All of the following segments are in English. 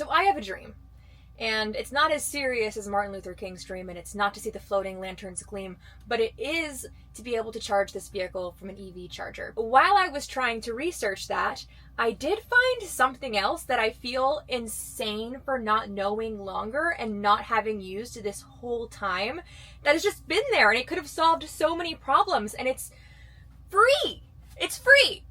So I have a dream, and it's not as serious as Martin Luther King's dream, and it's not to see the floating lanterns gleam, but it is to be able to charge this vehicle from an EV charger. While I was trying to research that, I did find something else that I feel insane for not knowing longer and not having used this whole time, that has just been there, and it could have solved so many problems, and it's free. It's free.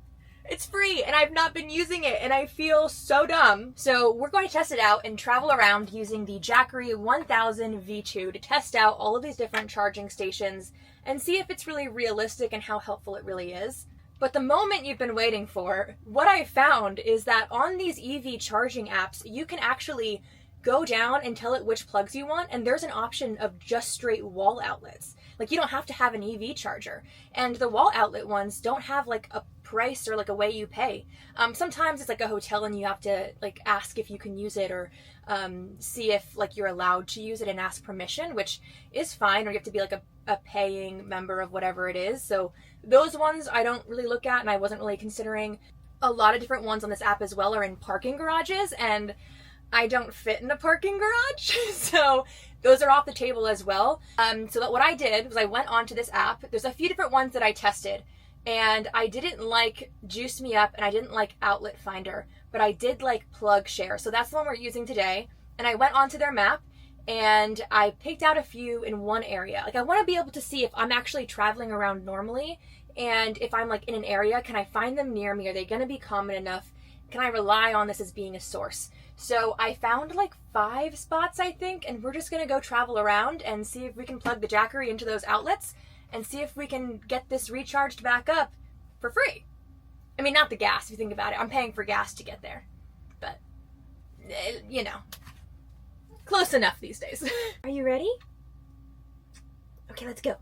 It's free, and I've not been using it, and I feel so dumb. So we're going to test it out and travel around using the Jackery 1000 V2 to test out all of these different charging stations and see if it's really realistic and how helpful it really is. But the moment you've been waiting for, what I found is that on these EV charging apps, you can actually go down and tell it which plugs you want, and there's an option of just straight wall outlets. Like, you don't have to have an EV charger. And the wall outlet ones don't have like a price or like a way you pay. Sometimes it's like a hotel and you have to like ask if you can use it, or see if like you're allowed to use it and ask permission, which is fine, or you have to be like a paying member of whatever it is. So those ones I don't really look at, and I wasn't really considering. A lot of different ones on this app as well are in parking garages, and I don't fit in a parking garage, so those are off the table as well. So that what I did was I went onto this app. There's a few different ones that I tested, and I didn't like Juice Me Up and I didn't like Outlet Finder, but I did like Plug Share. So that's the one we're using today. And I went onto their map and I picked out a few in one area. Like, I want to be able to see if I'm actually traveling around normally, and if I'm like in an area, can I find them near me? Are they going to be common enough? Can I rely on this as being a source? So I found like 5 spots, I think, and we're just going to go travel around and see if we can plug the Jackery into those outlets and see if we can get this recharged back up for free. I mean, not the gas, if you think about it. I'm paying for gas to get there. But, you know, close enough these days. Are you ready? Okay, let's go.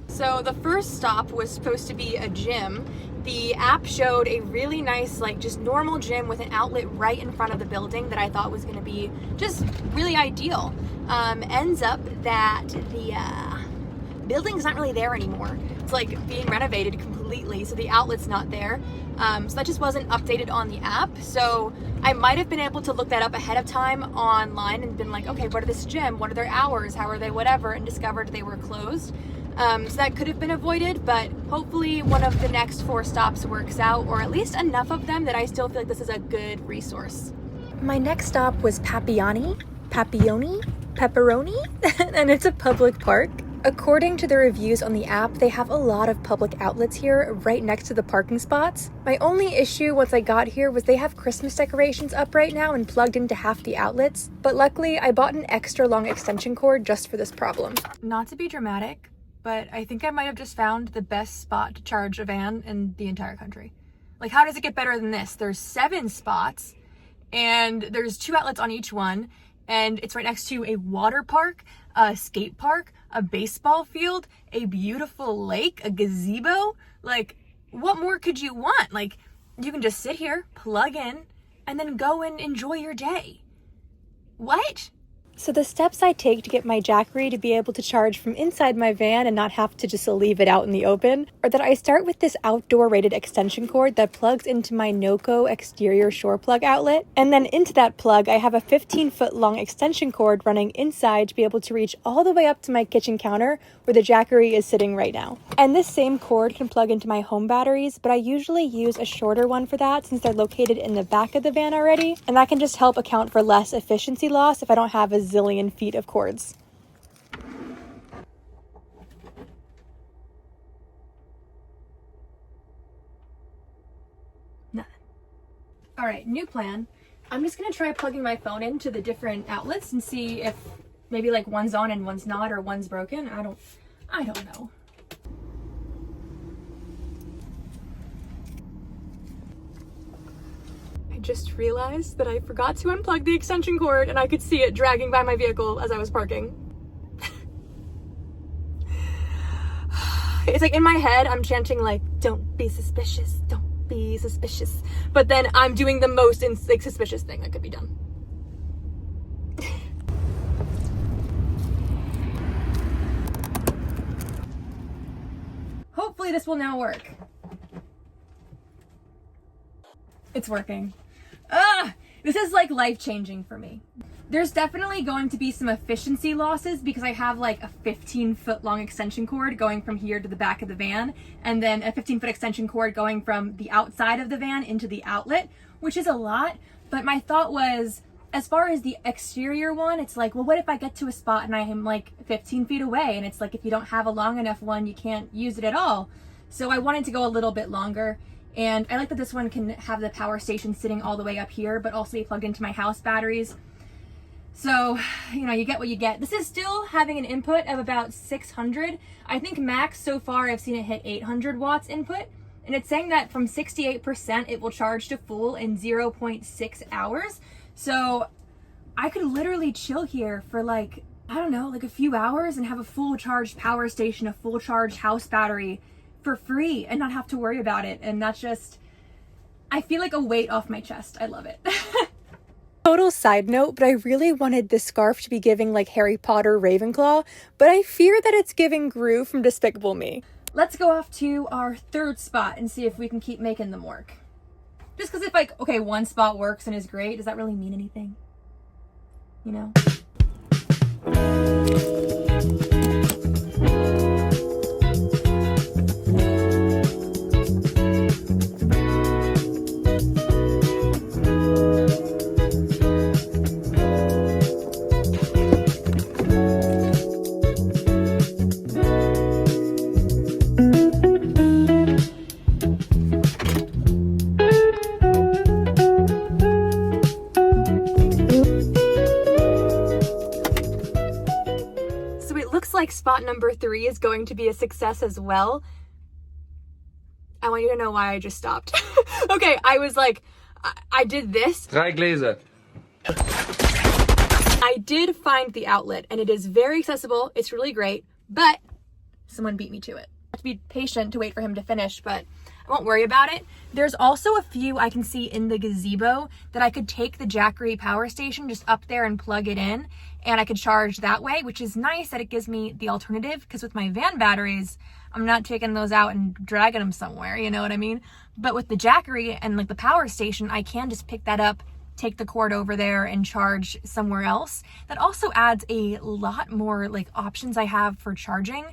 So the first stop was supposed to be a gym. The app showed a really nice, like, just normal gym with an outlet right in front of the building that I thought was going to be just really ideal. Ends up that the building's not really there anymore. It's like being renovated completely, so the outlet's not there. So that just wasn't updated on the app. So I might have been able to look that up ahead of time online and been like, okay, what are this gym? What are their hours? How are they? Whatever, and discovered they were closed. So that could have been avoided, but hopefully one of the next 4 stops works out, or at least enough of them that I still feel like this is a good resource. My next stop was Pepperoni, and it's a public park. According to the reviews on the app, they have a lot of public outlets here right next to the parking spots. My only issue once I got here was they have Christmas decorations up right now and plugged into half the outlets, but luckily I bought an extra long extension cord just for this problem. Not to be dramatic, but I think I might have just found the best spot to charge a van in the entire country. Like, how does it get better than this? There's 7 spots, and there's 2 outlets on each one, and it's right next to a water park, a skate park, a baseball field, a beautiful lake, a gazebo. Like, what more could you want? Like, you can just sit here, plug in, and then go and enjoy your day. What? So the steps I take to get my Jackery to be able to charge from inside my van and not have to just leave it out in the open are that I start with this outdoor rated extension cord that plugs into my Noco exterior shore plug outlet. And then into that plug, I have a 15-foot long extension cord running inside to be able to reach all the way up to my kitchen counter where the Jackery is sitting right now. And this same cord can plug into my home batteries, but I usually use a shorter one for that since they're located in the back of the van already. And that can just help account for less efficiency loss if I don't have a zillion feet of cords. Nothing. All right, new plan. I'm just gonna try plugging my phone into the different outlets and see if maybe like one's on and one's not, or one's broken. I don't know. I just realized that I forgot to unplug the extension cord and I could see it dragging by my vehicle as I was parking. It's like in my head, I'm chanting like, don't be suspicious, don't be suspicious. But then I'm doing the most like suspicious thing that could be done. Hopefully this will now work. It's working. This is like life-changing for me. There's definitely going to be some efficiency losses because I have like a 15-foot long extension cord going from here to the back of the van, and then a 15-foot extension cord going from the outside of the van into the outlet, which is a lot. But my thought was, as far as the exterior one, it's like, well, what if I get to a spot and I am like 15 feet away, and it's like, if you don't have a long enough one, you can't use it at all. So I wanted to go a little bit longer. And I like that this one can have the power station sitting all the way up here, but also be plugged into my house batteries. So, you know, you get what you get. This is still having an input of about 600. I think max so far I've seen it hit 800 watts input. And it's saying that from 68% it will charge to full in 0.6 hours. So I could literally chill here for like, I don't know, like a few hours and have a full charged power station, a full charged house battery for free and not have to worry about it. And that's just, I feel like a weight off my chest. I love it. Total side note, but I really wanted this scarf to be giving like Harry Potter Ravenclaw, but I fear that it's giving Gru from Despicable Me. Let's go off to our third spot and see if we can keep making them work. Just because if like, okay, one spot works and is great, does that really mean anything? You know? Like spot number 3 is going to be a success as well. I want you to know why I just stopped. Okay, I was like, I did this. 3 Gläser. I did find the outlet and it is very accessible. It's really great, but someone beat me to it. I have to be patient to wait for him to finish, but I won't worry about it. There's also a few I can see in the gazebo that I could take the Jackery power station just up there and plug it in, and I could charge that way, which is nice that it gives me the alternative, because with my van batteries, I'm not taking those out and dragging them somewhere, you know what I mean? But with the Jackery and like the power station, I can just pick that up, take the cord over there and charge somewhere else. That also adds a lot more like options I have for charging,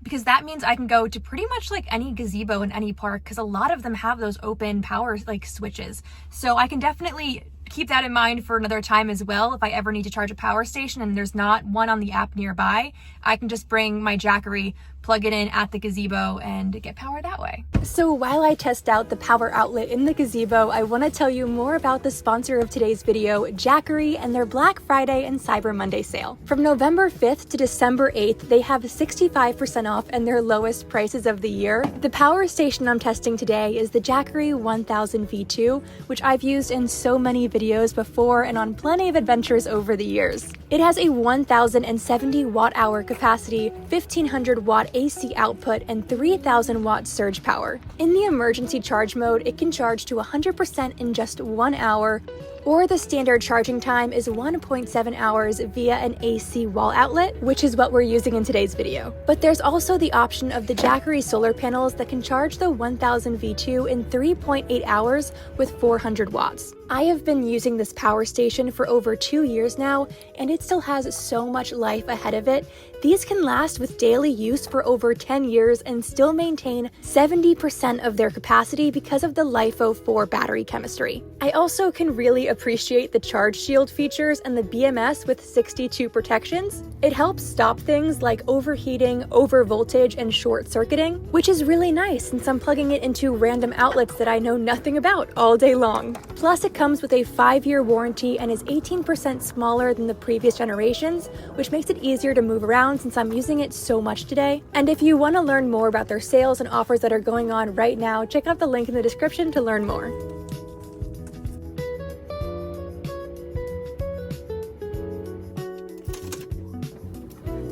because that means I can go to pretty much like any gazebo in any park, because a lot of them have those open power like switches. So I can definitely keep that in mind for another time as well. If I ever need to charge a power station and there's not one on the app nearby, I can just bring my Jackery, plug it in at the gazebo and get power that way. So while I test out the power outlet in the gazebo, I want to tell you more about the sponsor of today's video, Jackery, and their Black Friday and Cyber Monday sale. From November 5th to December 8th, they have 65% off and their lowest prices of the year. The power station I'm testing today is the Jackery 1000 V2, which I've used in so many videos before and on plenty of adventures over the years. It has a 1070 watt-hour capacity, 1500 watt AC output, and 3000 watt surge power. In the emergency charge mode, it can charge to 100% in just 1 hour, or the standard charging time is 1.7 hours via an AC wall outlet, which is what we're using in today's video. But there's also the option of the Jackery solar panels that can charge the 1000 V2 in 3.8 hours with 400 watts. I have been using this power station for over 2 years now, and it still has so much life ahead of it. These can last with daily use for over 10 years and still maintain 70% of their capacity because of the LiFePO 4 battery chemistry. I also can really appreciate the charge shield features and the BMS with 62 protections. It helps stop things like overheating, overvoltage, and short circuiting, which is really nice since I'm plugging it into random outlets that I know nothing about all day long. Plus, it comes with a 5-year warranty and is 18% smaller than the previous generations, which makes it easier to move around since I'm using it so much today. And if you want to learn more about their sales and offers that are going on right now, check out the link in the description to learn more.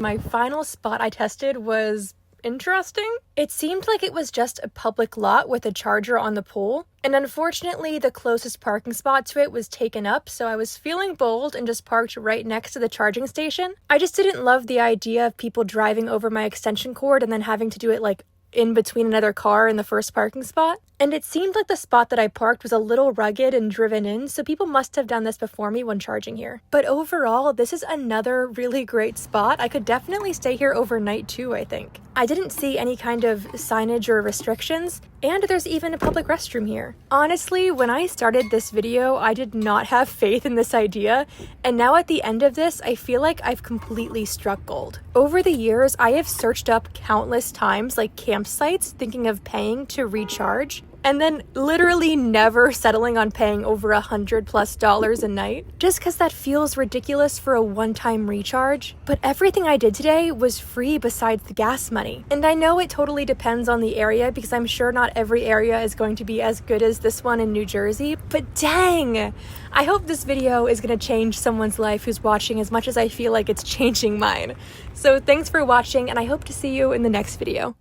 My final spot I tested was interesting. It seemed like it was just a public lot with a charger on the pole, and unfortunately the closest parking spot to it was taken up, so I was feeling bold and just parked right next to the charging station. I just didn't love the idea of people driving over my extension cord and then having to do it like in between another car and the first parking spot. And it seemed like the spot that I parked was a little rugged and driven in, so people must have done this before me when charging here. But overall, this is another really great spot. I could definitely stay here overnight too, I think. I didn't see any kind of signage or restrictions, and there's even a public restroom here. Honestly, when I started this video, I did not have faith in this idea, and now at the end of this, I feel like I've completely struck gold. Over the years, I have searched up countless times, like campsites, thinking of paying to recharge, and then literally never settling on paying over $100+ a night, just because that feels ridiculous for a one-time recharge. But everything I did today was free besides the gas money. And I know it totally depends on the area, because I'm sure not every area is going to be as good as this one in New Jersey, but dang! I hope this video is going to change someone's life who's watching as much as I feel like it's changing mine. So thanks for watching, and I hope to see you in the next video.